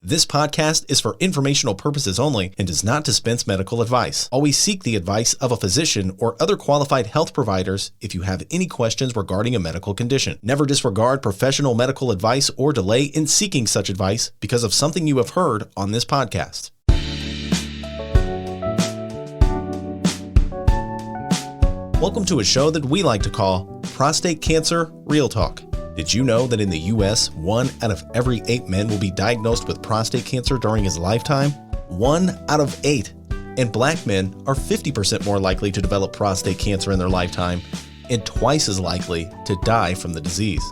This podcast is for informational purposes only and does not dispense medical advice. Always seek the advice of a physician or other qualified health providers if you have any questions regarding a medical condition. Never disregard professional medical advice or delay in seeking such advice because of something you have heard on this podcast. Welcome to a show that we like to call Prostate Cancer Real Talk. Did you know that in the U.S., 1 out of every 8 men will be diagnosed with prostate cancer during his lifetime? 1 out of 8. And black men are 50% more likely to develop prostate cancer in their lifetime and twice as likely to die from the disease.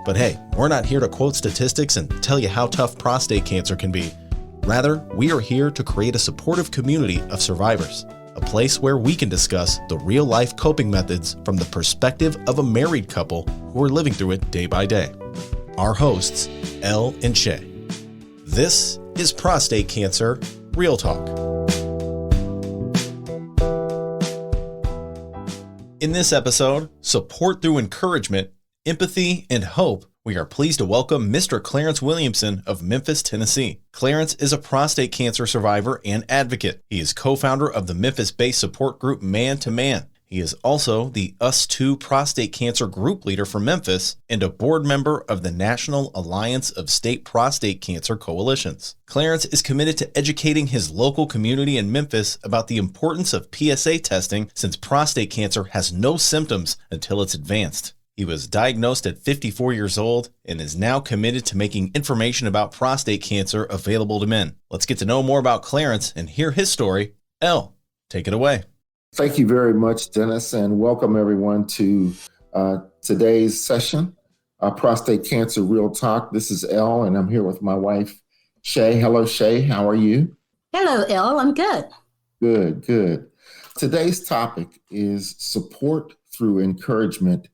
But hey, we're not here to quote statistics and tell you how tough prostate cancer can be. Rather, we are here to create a supportive community of survivors. A place where we can discuss the real-life coping methods from the perspective of a married couple who are living through it day by day. Our hosts, Elle and Shay. This is Prostate Cancer Real Talk. In this episode, Support Through Encouragement, Empathy, and Hope, we are pleased to welcome Mr. Clarence Williamson of Memphis, Tennessee. Clarence is a prostate cancer survivor and advocate. He is co-founder of the Memphis-based support group Man to Man. He is also the US2 prostate cancer group leader for Memphis and a board member of the National Alliance of State Prostate Cancer Coalitions. Clarence is committed to educating his local community in Memphis about the importance of PSA testing since prostate cancer has no symptoms until it's advanced. He was diagnosed at 54 years old and is now committed to making information about prostate cancer available to men. Let's get to know more about Clarence and hear his story. Elle, take it away. Thank you very much, Dennis, and welcome everyone to today's session, Prostate Cancer Real Talk. This is Elle, and I'm here with my wife, Shay. Hello, Shay. How are you? Hello, Elle. I'm good. Good. Today's topic is support through encouragement,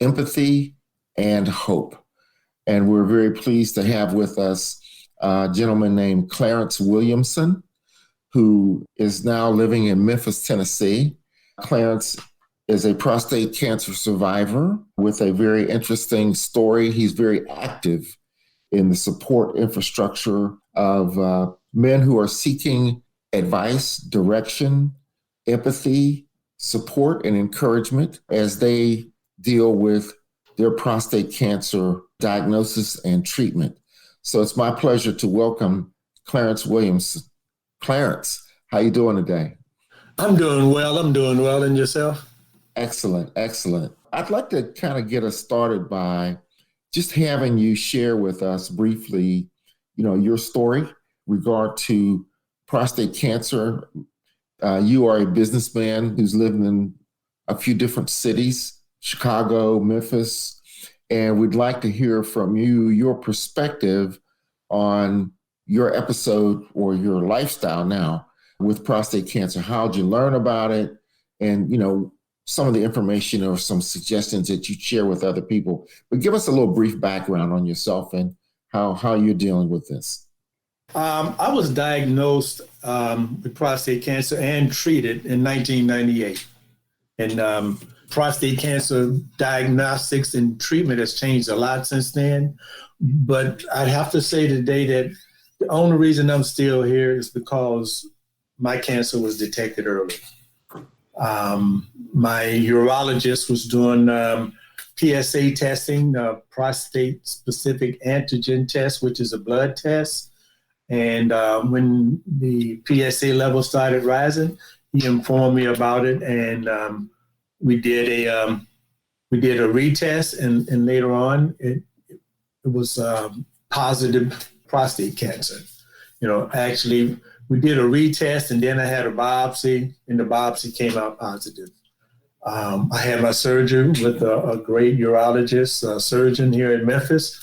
empathy, and hope. And we're very pleased to have with us a gentleman named Clarence Williamson, who is now living in Memphis, Tennessee. Clarence is a prostate cancer survivor with a very interesting story. He's very active in the support infrastructure of men who are seeking advice, direction, empathy, support, and encouragement as they deal with their prostate cancer diagnosis and treatment. So it's my pleasure to welcome Clarence Williamson. Clarence, how you doing today? I'm doing well. And yourself? Excellent. I'd like to kind of get us started by just having you share with us briefly, your story regard to prostate cancer. You are a businessman who's lived in a few different cities, Chicago, Memphis, and we'd like to hear from you, your perspective on your episode or your lifestyle now with prostate cancer. How'd you learn about it? And, some of the information or some suggestions that you share with other people. But give us a little brief background on yourself and how you're dealing with this. I was diagnosed with prostate cancer and treated in 1998. And prostate cancer diagnostics and treatment has changed a lot since then. But I'd have to say today that the only reason I'm still here is because my cancer was detected early. My urologist was doing PSA testing, prostate-specific antigen test, which is a blood test. And when the PSA level started rising, he informed me about it, and we did a retest, and later on it was positive prostate cancer. Actually, we did a retest, and then I had a biopsy, and the biopsy came out positive. I had my surgery with a great urologist, surgeon here in Memphis.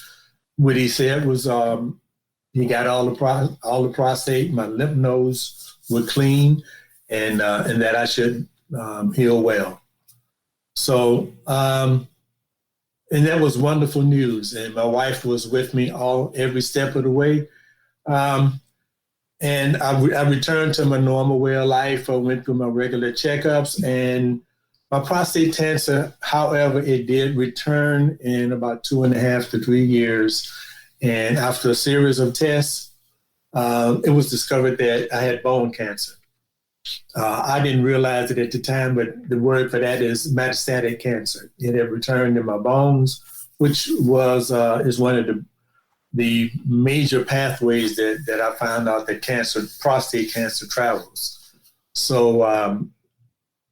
What he said was he got all the prostate, my lymph nodes were clean, and that I should heal well. So, and that was wonderful news. And my wife was with me every step of the way. And I returned to my normal way of life. I went through my regular checkups, and my prostate cancer, however, it did return in about 2.5 to 3 years. And after a series of tests, it was discovered that I had bone cancer. I didn't realize it at the time, but the word for that is metastatic cancer. It had returned in my bones, which is one of the major pathways that I found out that prostate cancer travels. So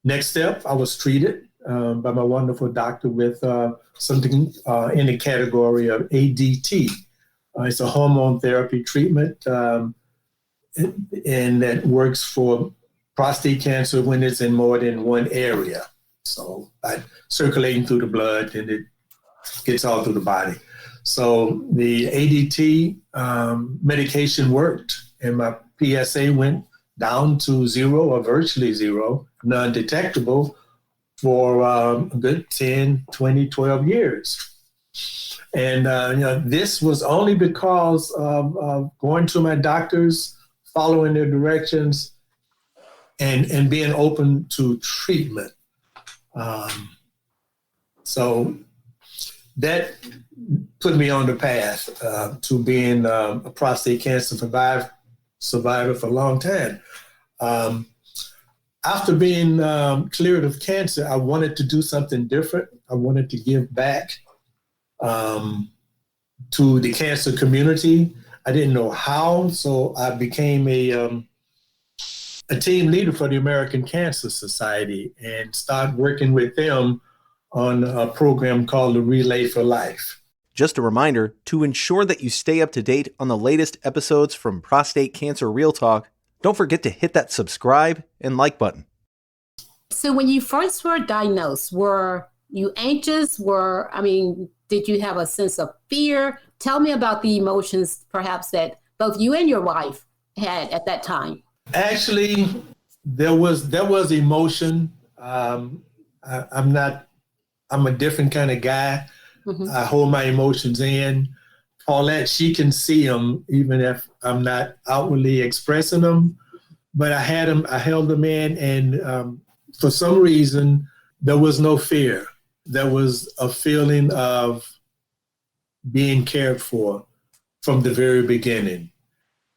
next step, I was treated by my wonderful doctor with something in the category of ADT. It's a hormone therapy treatment, and that works for prostate cancer when it's in more than one area. So by circulating through the blood, and it gets all through the body. So the ADT medication worked, and my PSA went down to zero or virtually zero, non-detectable, for a good 10, 20, 12 years. And this was only because of going to my doctors, following their directions, and being open to treatment. So that put me on the path to being a prostate cancer survivor for a long time. After being cleared of cancer, I wanted to do something different. I wanted to give back to the cancer community. I didn't know how, so I became a team leader for the American Cancer Society and started working with them on a program called the Relay for Life. Just a reminder, to ensure that you stay up to date on the latest episodes from Prostate Cancer Real Talk, don't forget to hit that subscribe and like button. So when you first were diagnosed, were you anxious? Did you have a sense of fear? Tell me about the emotions perhaps that both you and your wife had at that time. Actually, there was emotion. I'm a different kind of guy. Mm-hmm. I hold my emotions in. Paulette, she can see them even if I'm not outwardly expressing them. But I held them in, and for some reason, there was no fear. There was a feeling of being cared for from the very beginning.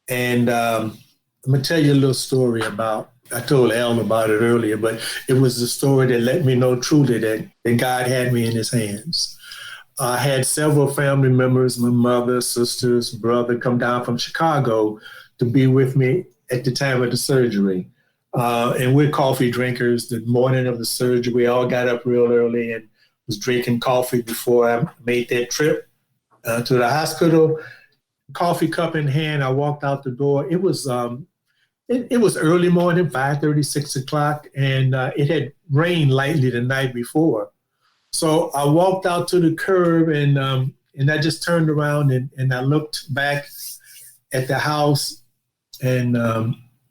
And I'm going to tell you a little story I told Elle about it earlier, but it was the story that let me know truly that God had me in his hands. I had several family members, my mother, sisters, brother, come down from Chicago to be with me at the time of the surgery. And we're coffee drinkers. The morning of the surgery, we all got up real early and was drinking coffee before I made that trip to the hospital. Coffee cup in hand, I walked out the door. It was early morning, 5:30, 6 o'clock, and it had rained lightly the night before. So I walked out to the curb, and I just turned around and I looked back at the house, and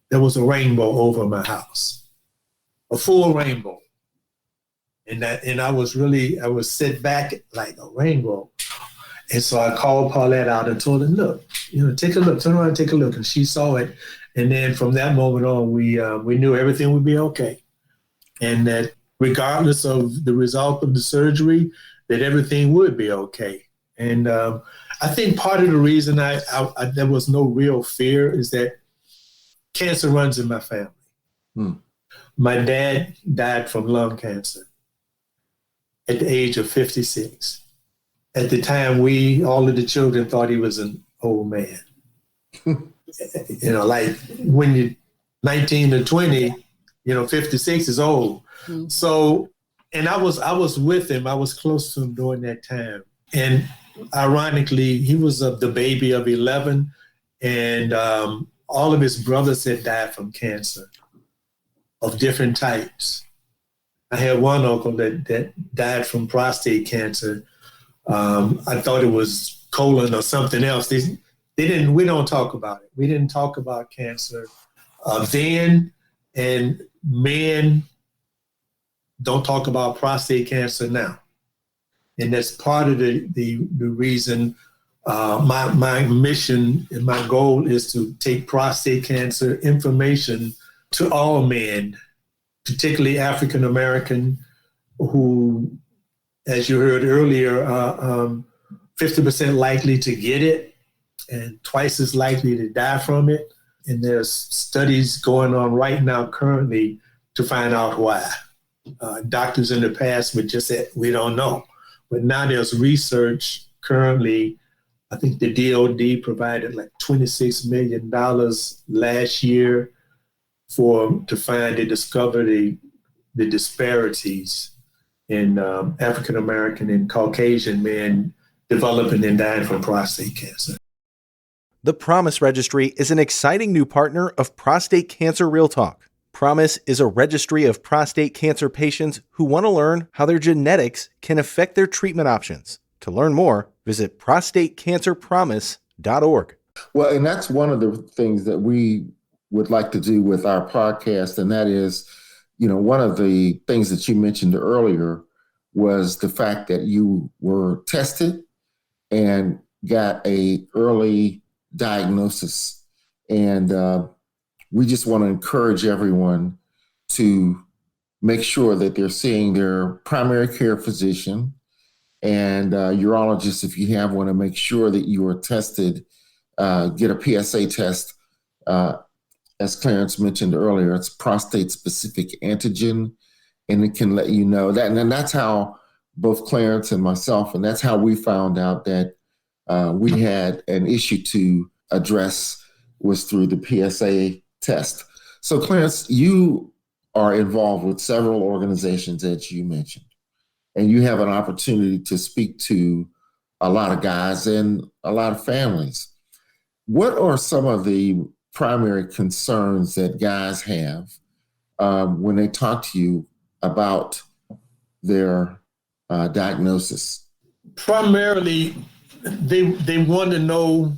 there was a rainbow over my house, a full rainbow. And I was set back like a rainbow. And so I called Paulette out and told her, look, take a look, turn around and take a look. And she saw it. And then from that moment on, we knew everything would be okay. And that regardless of the result of the surgery, that everything would be okay. And I think part of the reason there was no real fear is that cancer runs in my family. My dad died from lung cancer at the age of 56. At the time, all of the children thought he was an old man. Like when you're 19 to 20, 56 is old. Mm-hmm. So, and I was with him. I was close to him during that time. And ironically, he was the baby of 11, and all of his brothers had died from cancer of different types. I had one uncle that died from prostate cancer. I thought it was colon or something else. We don't talk about it. We didn't talk about cancer then, and men don't talk about prostate cancer now. And that's part of the reason my mission and my goal is to take prostate cancer information to all men, particularly African American, who, as you heard earlier, 50% likely to get it, and twice as likely to die from it. And there's studies going on right now currently to find out why. Doctors in the past would just say, we don't know. But now there's research currently. I think the DOD provided like $26 million last year to find and discover the disparities in African-American and Caucasian men developing and dying from prostate cancer. The PROMISE Registry is an exciting new partner of Prostate Cancer Real Talk. PROMISE is a registry of prostate cancer patients who want to learn how their genetics can affect their treatment options. To learn more, visit prostatecancerpromise.org. Well, and that's one of the things that we would like to do with our podcast, and that is, one of the things that you mentioned earlier was the fact that you were tested and got a early diagnosis. And we just want to encourage everyone to make sure that they're seeing their primary care physician and urologist, if you have one, to make sure that you are tested, get a PSA test. As Clarence mentioned earlier, it's prostate-specific antigen, and it can let you know that. And that's how both Clarence and myself, and that's how we found out that we had an issue to address, was through the PSA test. So Clarence, you are involved with several organizations that you mentioned, and you have an opportunity to speak to a lot of guys and a lot of families. What are some of the primary concerns that guys have when they talk to you about their diagnosis? Primarily, they want to know.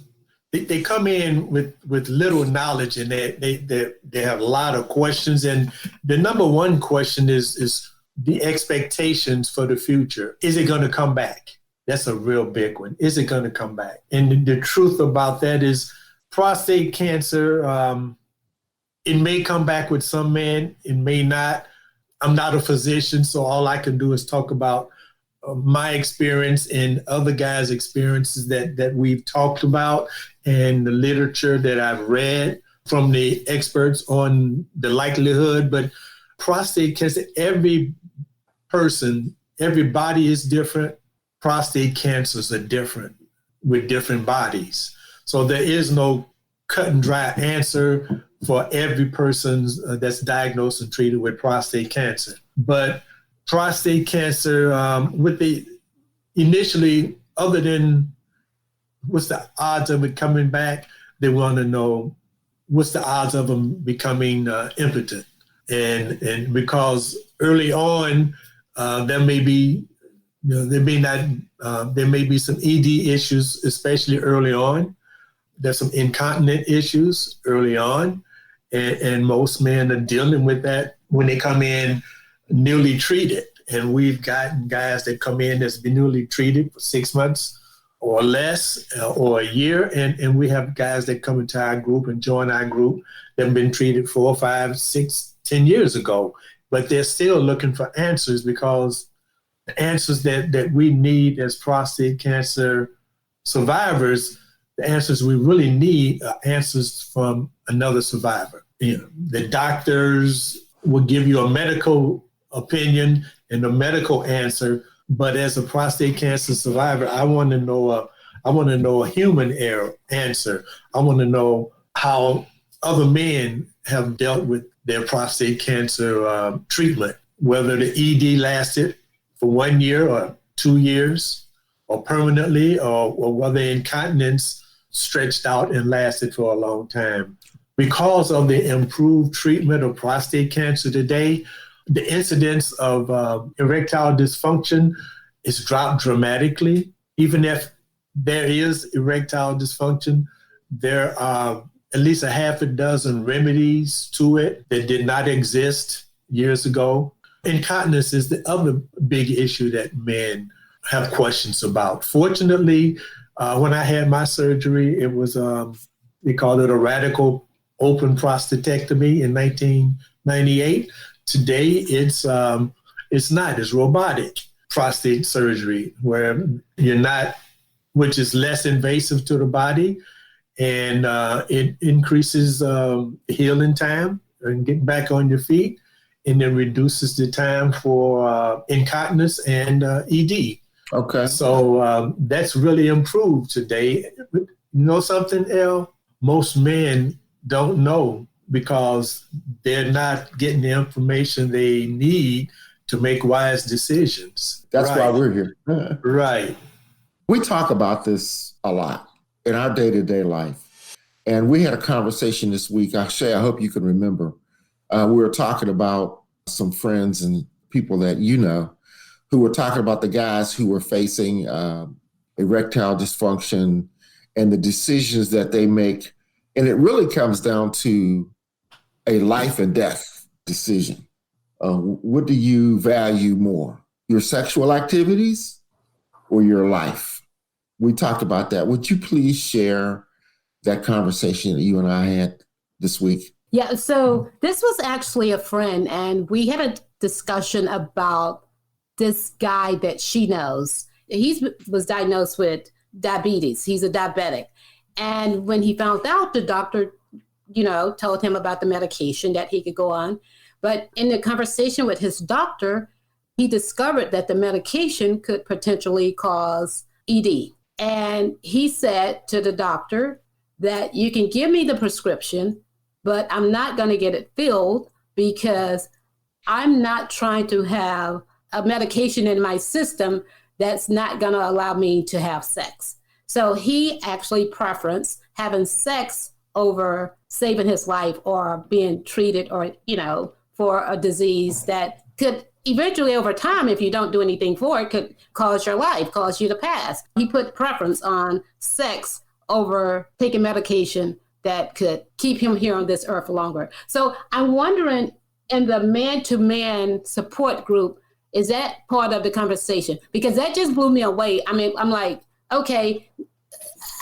They come in with little knowledge, and they have a lot of questions. And the number one question is the expectations for the future. Is it going to come back? That's a real big one. Is it going to come back? And the truth about that is prostate cancer, it may come back with some men, it may not. I'm not a physician, so all I can do is talk about my experience and other guys' experiences that we've talked about, and the literature that I've read from the experts on the likelihood. But prostate cancer, every person, every body is different. Prostate cancers are different with different bodies. So there is no cut and dry answer for every person that's diagnosed and treated with prostate cancer. But prostate cancer, initially, other than what's the odds of it coming back, they want to know what's the odds of them becoming impotent. And because early on, there may be some ED issues, especially early on. There's some incontinent issues early on, and most men are dealing with that when they come in newly treated. And we've gotten guys that come in that's been newly treated for 6 months or less, or a year, and we have guys that come into our group and join our group that have been treated 4, 5, 6, 10 years ago, but they're still looking for answers, because the answers that we need as prostate cancer survivors, the answers we really need are answers from another survivor. The doctors will give you a medical opinion and a medical answer, but as a prostate cancer survivor, I want to know a human answer. I want to know how other men have dealt with their prostate cancer treatment, whether the ED lasted for 1 year or 2 years, or permanently, or whether incontinence stretched out and lasted for a long time. Because of the improved treatment of prostate cancer today, the incidence of erectile dysfunction is dropped dramatically. Even if there is erectile dysfunction, there are at least a half a dozen remedies to it that did not exist years ago. Incontinence is the other big issue that men have questions about. Fortunately, when I had my surgery, it was, they called it a radical open prostatectomy in 1998. Today, it's not. It's robotic prostate surgery, where you're not, which is less invasive to the body. and it increases healing time and getting back on your feet, and then reduces the time for incontinence and ED. Okay. So that's really improved today. You know something, El? Most men don't know because they're not getting the information they need to make wise decisions. That's why we're here. Right. We talk about this a lot in our day-to-day life. And we had a conversation this week. Shay, I hope you can remember. We were talking about some friends and people that you know who were talking about the guys who were facing erectile dysfunction and the decisions that they make. And it really comes down to a life and death decision. What do you value more, your sexual activities or your life? We talked about that. Would you please share that conversation that you and I had this week? Yeah, so this was actually a friend, and we had a discussion about this guy that she knows. He was diagnosed with diabetes. He's a diabetic. And when he found out, the doctor, told him about the medication that he could go on. But in the conversation with his doctor, he discovered that the medication could potentially cause ED. And he said to the doctor that you can give me the prescription, but I'm not going to get it filled because I'm not trying to have a medication in my system that's not going to allow me to have sex. So he actually preferenced having sex over saving his life or being treated or, for a disease that could eventually over time, if you don't do anything for it, could cause your life, cause you to pass. He put preference on sex over taking medication that could keep him here on this earth longer. So I'm wondering, in the man-to-man support group, is that part of the conversation? Because that just blew me away. I mean, I'm like, okay,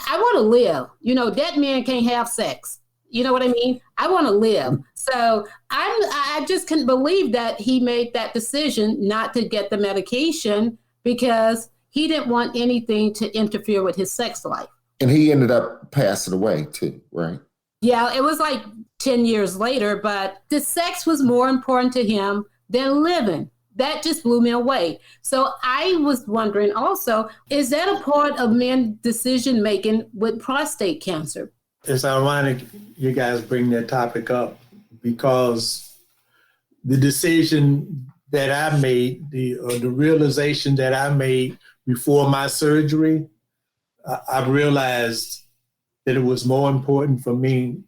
I want to live. That man can't have sex. You know what I mean? I want to live. So I just couldn't believe that he made that decision not to get the medication because he didn't want anything to interfere with his sex life. And he ended up passing away too, right? Yeah, it was like 10 years later, but the sex was more important to him than living. That just blew me away. So I was wondering also, is that a part of men's decision making with prostate cancer? It's ironic you guys bring that topic up because the decision that I made, the realization that I made before my surgery, I realized that it was more important for me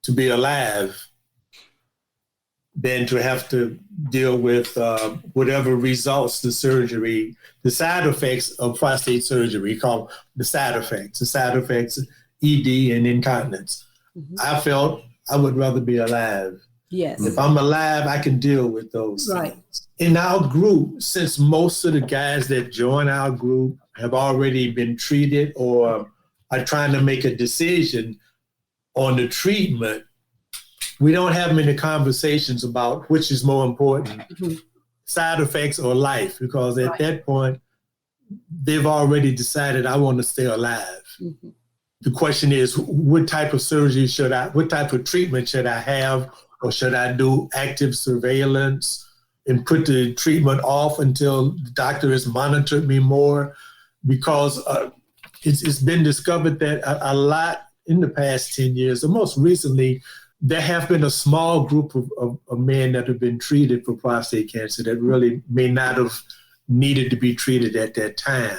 to be alive than to have to deal with whatever results the surgery, the side effects of prostate surgery, called the side effects, ED and incontinence. Mm-hmm. I felt I would rather be alive. Yes. If I'm alive, I can deal with those things. In our group, since most of the guys that join our group have already been treated or are trying to make a decision on the treatment, we don't have many conversations about which is more important, side effects or life, because at that point, they've already decided I want to stay alive. Mm-hmm. The question is, what type of surgery what type of treatment should I have, or should I do active surveillance and put the treatment off until the doctor has monitored me more? Because it's been discovered that a lot in the past 10 years, or most recently, there have been a small group of men that have been treated for prostate cancer that really may not have needed to be treated at that time.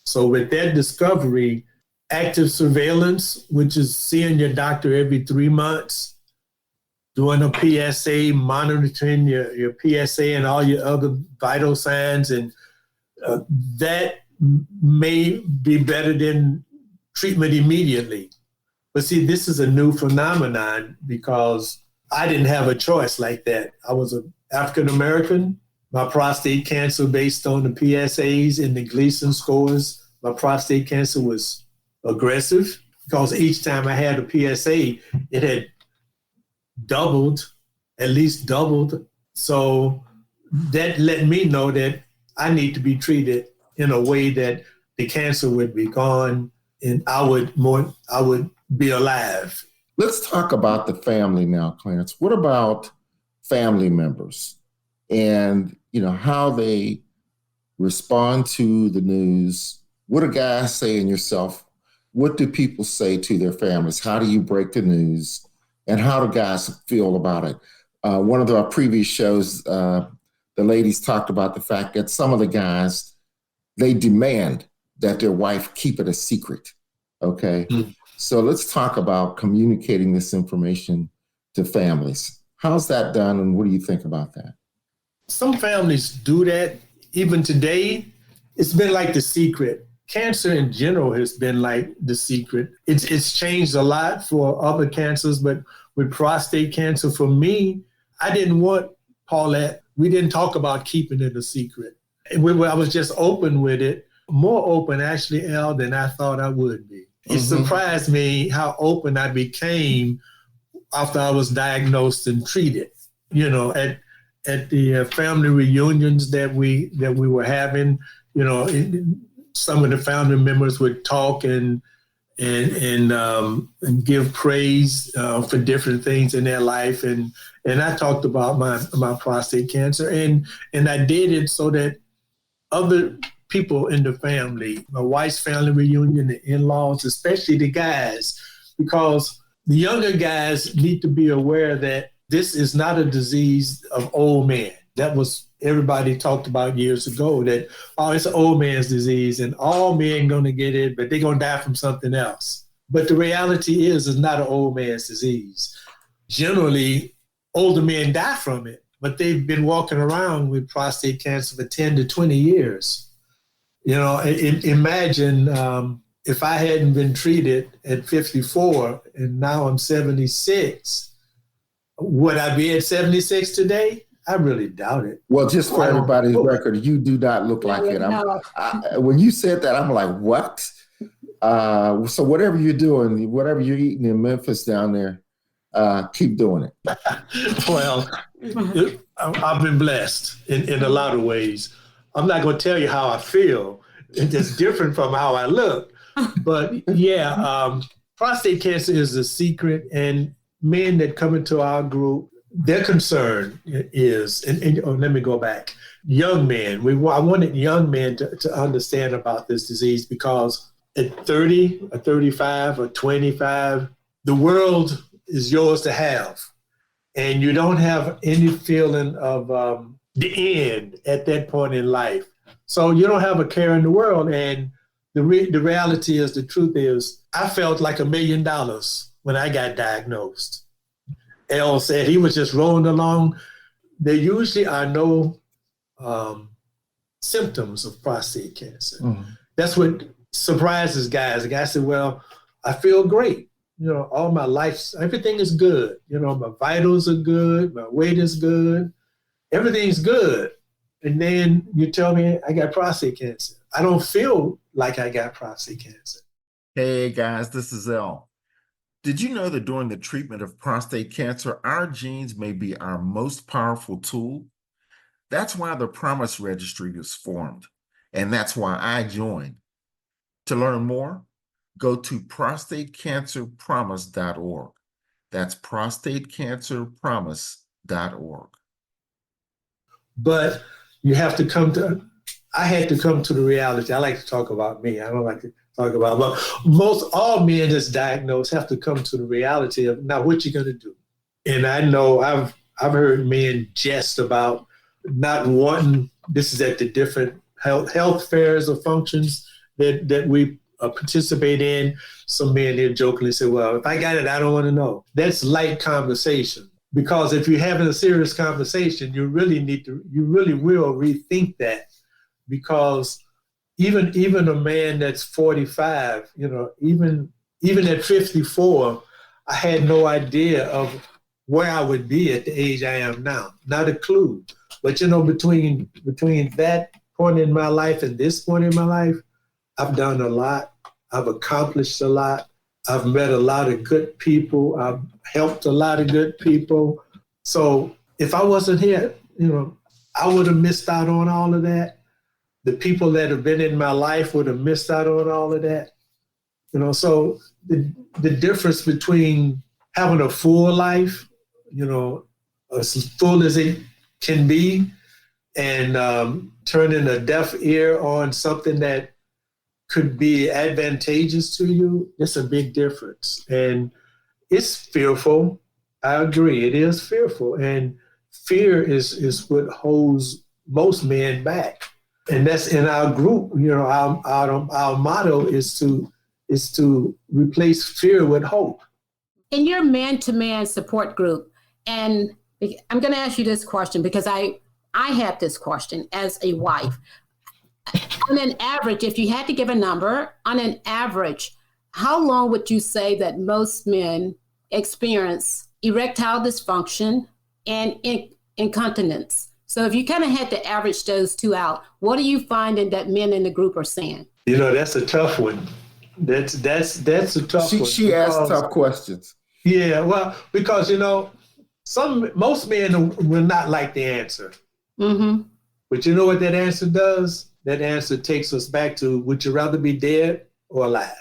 So with that discovery, active surveillance, which is seeing your doctor every 3 months, doing a PSA, monitoring your PSA and all your other vital signs, and that may be better than treatment immediately. But see, this is a new phenomenon because I didn't have a choice like that. I was an African-American. My prostate cancer, based on the PSAs and the Gleason scores, my prostate cancer was aggressive because each time I had a PSA, it had at least doubled. So that let me know that I need to be treated in a way that the cancer would be gone I would be alive. Let's talk about the family now, Clarence. What about family members and, how they respond to the news? What do guys say in yourself? What do people say to their families? How do you break the news? And how do guys feel about it? One of our previous shows, the ladies talked about the fact that some of the guys, they demand that their wife keep it a secret. Okay. Mm. So let's talk about communicating this information to families. How's that done, and what do you think about that? Some families do that. Even today, it's been like the secret. Cancer in general has been like the secret. It's changed a lot for other cancers, but with prostate cancer, for me, I didn't want Paulette. We didn't talk about keeping it a secret. I was just open with it, more open actually, Al, than I thought I would be. It surprised me how open I became after I was diagnosed and treated. At the family reunions that we were having, some of the family members would talk and give praise for different things in their life, and I talked about my prostate cancer, and I did it so that other people in the family, my wife's family reunion, the in-laws, especially the guys, because the younger guys need to be aware that this is not a disease of old men. That was everybody talked about years ago, that, it's an old man's disease and all men going to get it, but they're going to die from something else. But the reality is, it's not an old man's disease. Generally, older men die from it, but they've been walking around with prostate cancer for 10 to 20 years. Imagine if I hadn't been treated at 54 and now I'm 76, would I be at 76 today? I really doubt it. Well, just for everybody's record, you do not look like it. When you said that, I'm like, what? So whatever you're doing, whatever you're eating in Memphis down there, keep doing it. Well, I've been blessed in a lot of ways. I'm not going to tell you how I feel. It's different from how I look. But yeah, prostate cancer is a secret, and men that come into our group, their concern is, and let me go back, young men. I wanted young men to understand about this disease, because at 30 or 35 or 25, the world is yours to have. And you don't have any feeling of the end at that point in life. So you don't have a care in the world. And the reality is, the truth is, I felt like $1 million when I got diagnosed. El said he was just rolling along. There usually are no symptoms of prostate cancer. Mm-hmm. That's what surprises guys. The guy said, well, I feel great. All my life, everything is good. My vitals are good. My weight is good. Everything's good. And then you tell me I got prostate cancer. I don't feel like I got prostate cancer. Hey guys, this is El. Did you know that during the treatment of prostate cancer, our genes may be our most powerful tool? That's why the Promise Registry was formed, and that's why I joined. To learn more, go to prostatecancerpromise.org. That's prostatecancerpromise.org. But you have to I had to come to the reality. I like to talk about me. I don't like to talk about, but all men that's diagnosed have to come to the reality of, now what you gonna do? And I know I've heard men jest about not wanting, this is at the different health fairs or functions that we participate in. Some men here jokingly say, well, if I got it, I don't want to know. That's light conversation. Because if you're having a serious conversation, you really will rethink that. Because even a man that's 45, even at 54, I had no idea of where I would be at the age I am now. Not a clue. But between that point in my life and this point in my life, I've done a lot. I've accomplished a lot. I've met a lot of good people. I've helped a lot of good people. So if I wasn't here, I would have missed out on all of that. The people that have been in my life would have missed out on all of that. So the difference between having a full life, as full as it can be, and turning a deaf ear on something that could be advantageous to you, it's a big difference. And it's fearful. I agree, it is fearful. And fear is what holds most men back. And that's in our group, our motto is to replace fear with hope. In your man-to-man support group, and I'm going to ask you this question because I have this question as a wife. On an average, if you had to give a number, on an average, how long would you say that most men experience erectile dysfunction and incontinence? So if you kind of had to average those two out, what are you finding that men in the group are saying? That's a tough one. That's a tough one. She asks tough questions. Yeah, well, because most men will not like the answer. Mm-hmm. But you know what that answer does? That answer takes us back to, would you rather be dead or alive?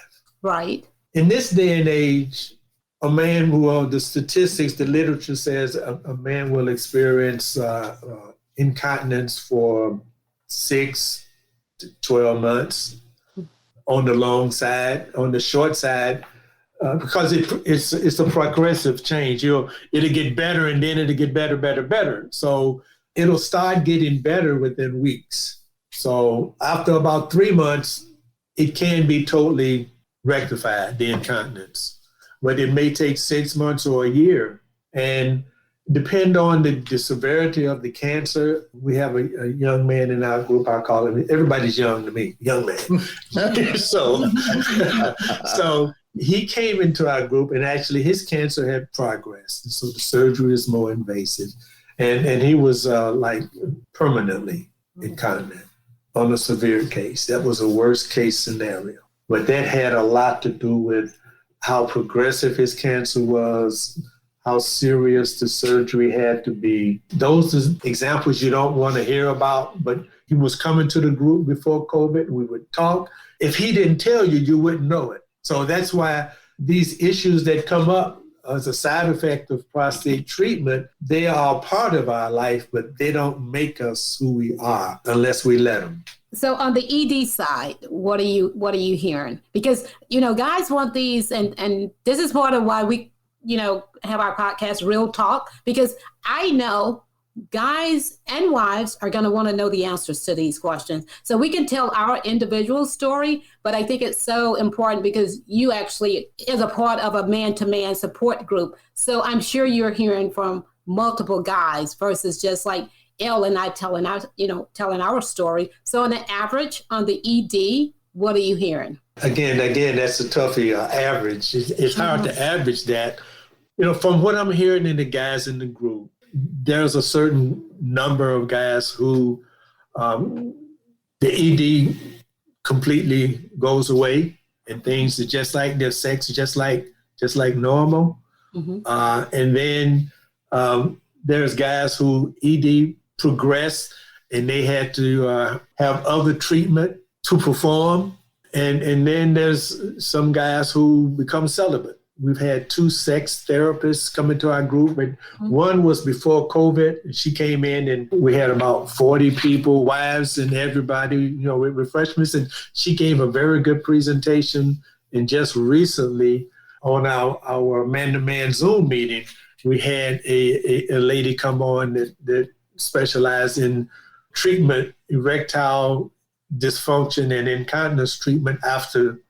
Right. In this day and age, a man the statistics, the literature says a man will experience incontinence for 6 to 12 months on the long side. On the short side, because it's a progressive change. It'll get better and then it'll get better. So it'll start getting better within weeks. So after about 3 months, it can be totally rectified, the incontinence. But it may take 6 months or a year. And depend on the severity of the cancer. We have a young man in our group, I call him, everybody's young to me, young man. So he came into our group and actually his cancer had progressed. So the surgery is more invasive. And he was permanently incontinent on a severe case. That was a worst case scenario. But that had a lot to do with how progressive his cancer was, how serious the surgery had to be. Those are examples you don't want to hear about, but he was coming to the group before COVID. We would talk. If he didn't tell you, you wouldn't know it. So that's why these issues that come up as a side effect of prostate treatment, they are part of our life, but they don't make us who we are unless we let them. So on the ED side, what are you hearing? Because, guys want these, and this is part of why we, have our podcast, Real Talk, because I know guys and wives are going to want to know the answers to these questions. So we can tell our individual story, but I think it's so important because you actually is a part of a man-to-man support group. So I'm sure you're hearing from multiple guys versus just like Elle and I telling our story. So on the average, on the ED, what are you hearing? Again, that's a toughie average. It's hard to average that. From what I'm hearing in the guys in the group, there's a certain number of guys who the ED completely goes away and things are just like their sex, just like normal. Mm-hmm. And then there's guys who ED progress and they had to have other treatment to perform. And then there's some guys who become celibate. We've had 2 sex therapists come into our group, and one was before COVID. She came in and we had about 40 people, wives and everybody, with refreshments. And she gave a very good presentation. And just recently on our man-to-man Zoom meeting, we had a lady come on that specialized in treatment, erectile dysfunction and incontinence treatment after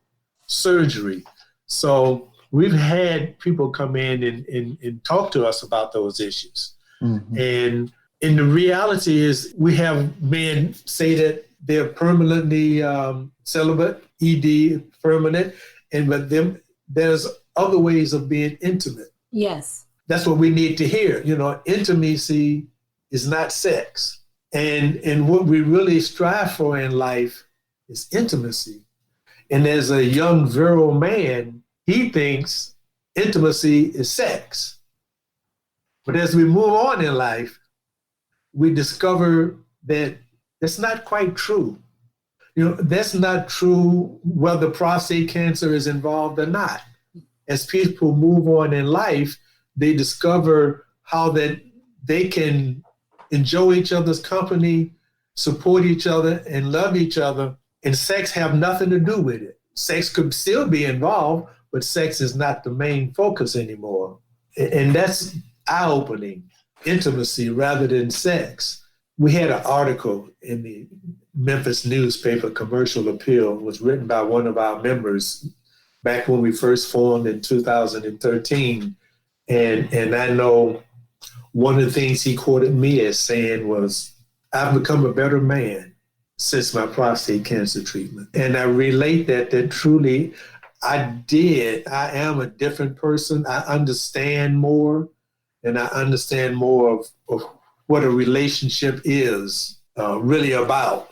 surgery. So we've had people come in and talk to us about those issues. Mm-hmm. And the reality is we have men say that they're permanently celibate, ED permanent, but there's other ways of being intimate. Yes. That's what we need to hear. Intimacy is not sex. And what we really strive for in life is intimacy. And as a young, virile man, he thinks intimacy is sex. But as we move on in life, we discover that it's not quite true. That's not true whether prostate cancer is involved or not. As people move on in life, they discover how that they can enjoy each other's company, support each other, and love each other, and sex have nothing to do with it. Sex could still be involved, but sex is not the main focus anymore. And that's eye-opening, intimacy rather than sex. We had an article in the Memphis newspaper, Commercial Appeal, was written by one of our members back when we first formed in 2013. And I know one of the things he quoted me as saying was, "I've become a better man since my prostate cancer treatment." And I relate that truly I am a different person. I understand more, and I understand more of what a relationship is really about.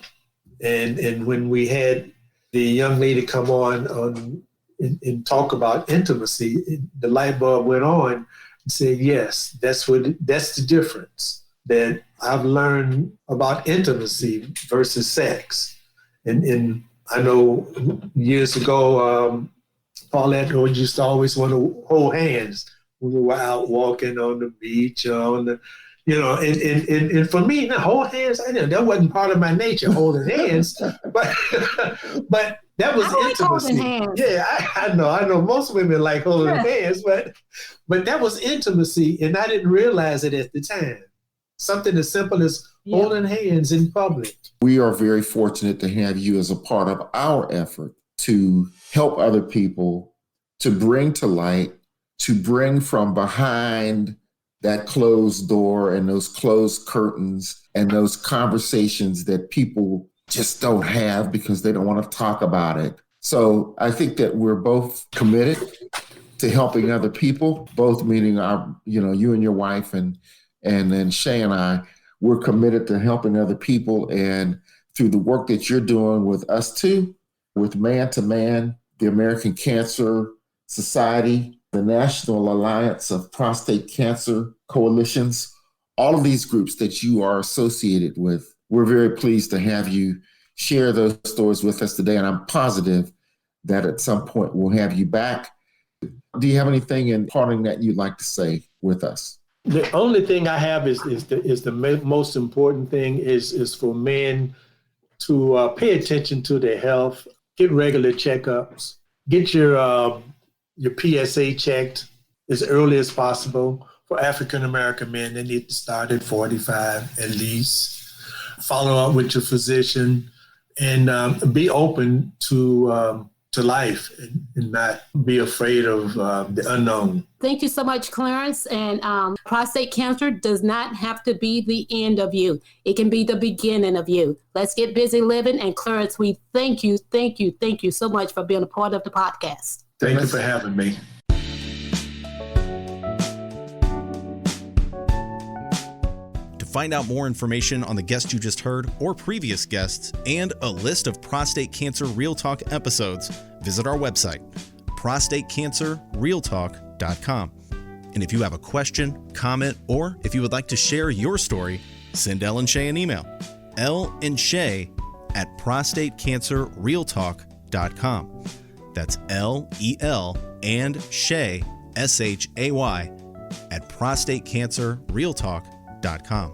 And when we had the young lady come on and talk about intimacy, the light bulb went on and said, yes, that's the difference that I've learned about intimacy versus sex. And I know years ago, Paulette used to always want to hold hands when we were out walking on the beach, and for me, hold hands, that wasn't part of my nature, holding hands, but that was intimacy. Yeah, I know. Most women like holding hands, but that was intimacy, and I didn't realize it at the time. Something as simple as holding hands in public. We are very fortunate to have you as a part of our effort to help other people, to bring to light, to bring from behind that closed door and those closed curtains and those conversations that people just don't have because they don't want to talk about it. So I think that we're both committed to helping other people, both meaning you and your wife and then Shay and I, we're committed to helping other people. And through the work that you're doing with us too, with Man to Man, the American Cancer Society, the National Alliance of Prostate Cancer Coalitions, all of these groups that you are associated with, we're very pleased to have you share those stories with us today. And I'm positive that at some point we'll have you back. Do you have anything in parting that you'd like to say with us? The only thing I have is the most important thing is for men to pay attention to their health, get regular checkups, get your PSA checked as early as possible. For African-American men, they need to start at 45 at least. Follow up with your physician and be open to life and not be afraid of the unknown. Thank you so much, Clarence. And prostate cancer does not have to be the end of you. It can be the beginning of you. Let's get busy living. And Clarence, we thank you so much for being a part of the podcast. Thank you for having me. To find out more information on the guest you just heard or previous guests and a list of Prostate Cancer Real Talk episodes, visit our website, prostatecancerrealtalk.com. And if you have a question, comment, or if you would like to share your story, send Elle and Shay an email, ellandshay@prostatecancerrealtalk.com. That's LEL and Shay, SHAY, @prostatecancerrealtalk.com.